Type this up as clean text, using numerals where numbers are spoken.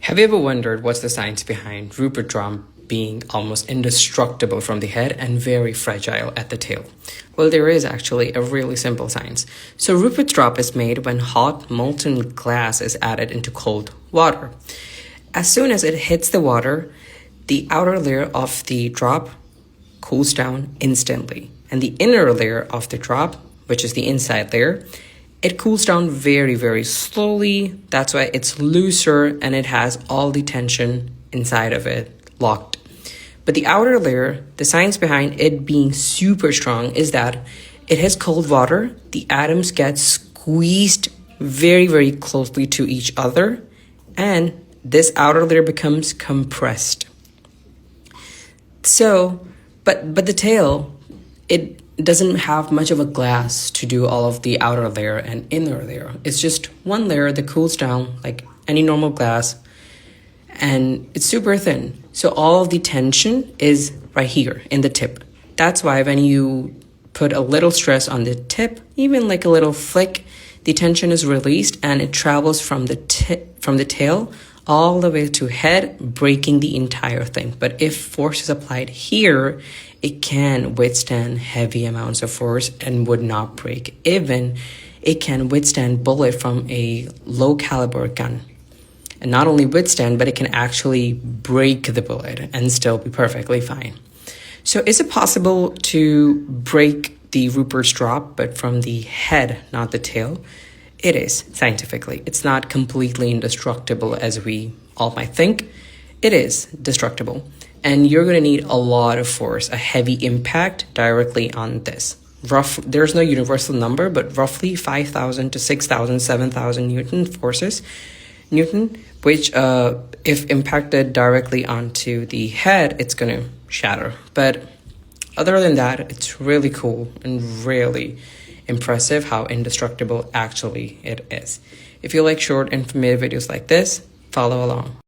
Have you ever wondered what's the science behind Rupert drum being almost indestructible from the head and very fragile at the tail? Well, there is actually a really simple science. So Rupert's drop is made when hot molten glass is added into cold water. As soon as it hits the water, the outer layer of the drop cools down instantly, and the inner layer of the drop, which is the inside layer, it cools down very, very slowly. That's why it's looser and it has all the tension inside of it locked. But the outer layer, the science behind it being super strong is that it has cold water. The atoms get squeezed very, very closely to each other, and this outer layer becomes compressed. So, but the tail, it doesn't have much of a glass to do all of the outer layer and inner layer. It's just one layer that cools down like any normal glass, and it's super thin. So all of the tension is right here in the tip. That's why when you put a little stress on the tip, even like a little flick, the tension is released and it travels from the tail all the way to head, breaking the entire thing. But if force is applied here, it can withstand heavy amounts of force and would not break. Even it can withstand bullet from a low caliber gun. And not only withstand, but it can actually break the bullet and still be perfectly fine. So is it possible to break the Rupert's drop, but from the head, not the tail? It is, scientifically. It's not completely indestructible as we all might think. It is destructible. And you're going to need a lot of force, a heavy impact directly on this. There's no universal number, but roughly 5,000 to 6,000, 7,000 Newton forces. Newton, which if impacted directly onto the head, it's going to shatter. But other than that, it's really cool and really impressive how indestructible actually it is. If you like short informative videos like this, follow along.